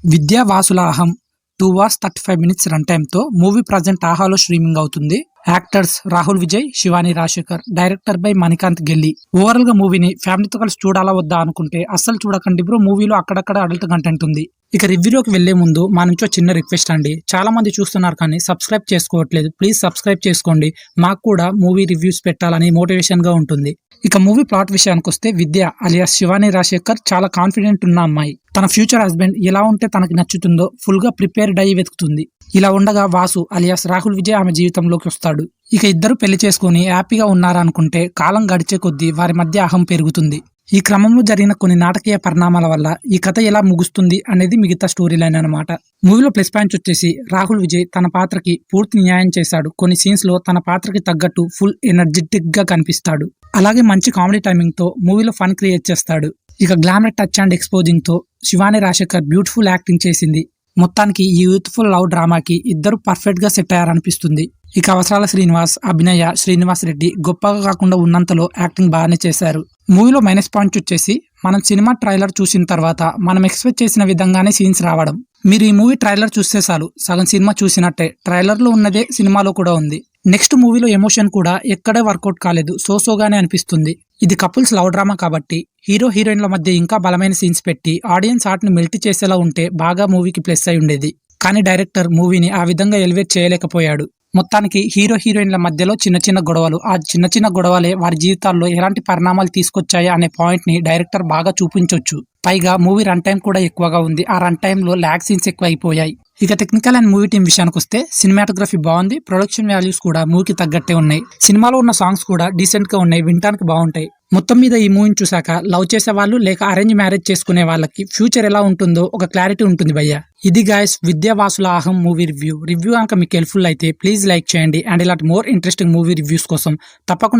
విద్యా Vasula Aham 2 hours 35 minutes run టైమ్‌తో movie present ఆహాలో స్ట్రీమింగ్ అవుతుంది. Actors Rahul Vijay, Shivani Rajasekhar, director by Manikanth Gelli. ఓవరాల్‌గా మూవీని ఫ్యామిలీతో కలిసి చూడాలా వద్దా అనుకుంటే అస్సలు చూడకండి బ్రో. మూవీలో అక్కడక్కడ అడల్ట్ కంటెంట్ ఉంది. ఇక రివ్యూలోకి వెళ్లే ముందు మా నుంచో చిన్న రిక్వెస్ట్ అండి. చాలా మంది చూస్తున్నారు కానీ సబ్స్క్రైబ్ చేసుకోవట్లేదు. ప్లీజ్ సబ్స్క్రైబ్ చేసుకోండి. మాకు కూడా మూవీ రివ్యూస్ పెట్టాలని మోటివేషన్ గా ఉంటుంది. ఇక మూవీ ప్లాట్ విషయానికి వస్తే విద్య అలియాస్ శివాని రాజశేఖర్ చాలా కాన్ఫిడెంట్ ఉన్న అమ్మాయి. తన ఫ్యూచర్ హస్బెండ్ ఎలా ఉంటే తనకి నచ్చుతుందో ఫుల్ గా ప్రిపేర్డ్ అయ్యి వెతుకుతుంది. ఇలా ఉండగా వాసు అలియాస్ రాహుల్ విజయ్ ఆమె జీవితంలోకి వస్తాడు. ఇక ఇద్దరు పెళ్లి చేసుకుని హ్యాపీగా ఉన్నారనుకుంటే కాలం గడిచే కొద్దీ వారి మధ్య అహం పెరుగుతుంది. ఈ క్రమంలో జరిగిన కొన్ని నాటకీయ పరిణామాల వల్ల ఈ కథ ఎలా ముగుస్తుంది అనేది మిగతా స్టోరీ లైన్ అన్నమాట. మూవీలో ప్లస్ పాయింట్స్ వచ్చేసి రాహుల్ విజయ్ తన పాత్రకి పూర్తి న్యాయం చేశాడు. కొన్ని సీన్స్ లో తన పాత్రకి తగ్గట్టు ఫుల్ ఎనర్జెటిక్ గా కనిపిస్తాడు. అలాగే మంచి కామెడీ టైమింగ్ తో మూవీలో ఫన్ క్రియేట్ చేస్తాడు. ఇక గ్లామర్ టచ్ అండ్ ఎక్స్పోజింగ్ తో శివాని రాజశేఖర్ బ్యూటిఫుల్ యాక్టింగ్ చేసింది. మొత్తానికి ఈ యూత్ఫుల్ లవ్ డ్రామాకి ఇద్దరు పర్ఫెక్ట్ గా సెట్ అయ్యారనిపిస్తుంది. ఇక అవసరాల శ్రీనివాస్, అభినయ శ్రీనివాస్ రెడ్డి గొప్పగా కాకుండా ఉన్నంతలో యాక్టింగ్ బాగానే చేశారు. మూవీలో మైనస్ పాయింట్ వచ్చేసి మనం సినిమా ట్రైలర్ చూసిన తర్వాత మనం ఎక్స్పెక్ట్ చేసిన విధంగానే సీన్స్ రావడం. మీరు ఈ మూవీ ట్రైలర్ చూస్తే చాలు సగం సినిమా చూసినట్టే. ట్రైలర్ లో ఉన్నదే సినిమాలో కూడా ఉంది. నెక్స్ట్ మూవీలో ఎమోషన్ కూడా ఎక్కడే వర్కౌట్ కాలేదు. సోగానే అనిపిస్తుంది. ఇది కపుల్స్ లవ్ డ్రామా కాబట్టి హీరో హీరోయిన్ల మధ్య ఇంకా బలమైన సీన్స్ పెట్టి ఆడియన్స్ ఆర్ట్ని మెల్ట్ చేసేలా ఉంటే బాగా మూవీకి ప్లస్ అయి ఉండేది. కానీ డైరెక్టర్ మూవీని ఆ విధంగా ఎలివేట్ చేయలేకపోయాడు. మొత్తానికి హీరో హీరోయిన్ల మధ్యలో చిన్న చిన్న గొడవలు, ఆ చిన్న చిన్న గొడవలే వారి జీవితాల్లో ఎలాంటి పరిణామాలు తీసుకొచ్చాయి అనే పాయింట్ ని డైరెక్టర్ బాగా చూపించొచ్చు. పైగా మూవీ రన్ టైం కూడా ఎక్కువగా ఉంది. ఆ రన్ టైమ్ లో ల్యాగ్ సీన్స్ ఎక్కువ అయిపోయాయి. ఇక టెక్నికల్ అండ్ మూవీ టీం విషయానికి వస్తే సినిమాటోగ్రఫీ బాగుంది. ప్రొడక్షన్ వాల్యూస్ కూడా మూవీకి తగ్గట్టే ఉన్నాయి. సినిమాలో ఉన్న సాంగ్స్ కూడా డీసెంట్ గా ఉన్నాయి. వినడానికి బాగుంటాయి. మొత్తం మీద ఈ మూవీని చూసాక లవ్ చేసే వాళ్ళు లేక అరేంజ్ మ్యారేజ్ చేసుకునే వాళ్ళకి ఫ్యూచర్ ఎలా ఉంటుందో ఒక క్లారిటీ ఉంటుంది భయ్య. ఇది గాయస్ విద్యా వాసుల అహం మూవీ రివ్యూ కనుక మీకు హెల్ప్ఫుల్ అయితే ప్లీజ్ లైక్ చేయండి. అండ్ ఇలాంటి మోర్ ఇంట్రెస్టింగ్ మూవీ రివ్యూస్ కోసం తప్పకుండా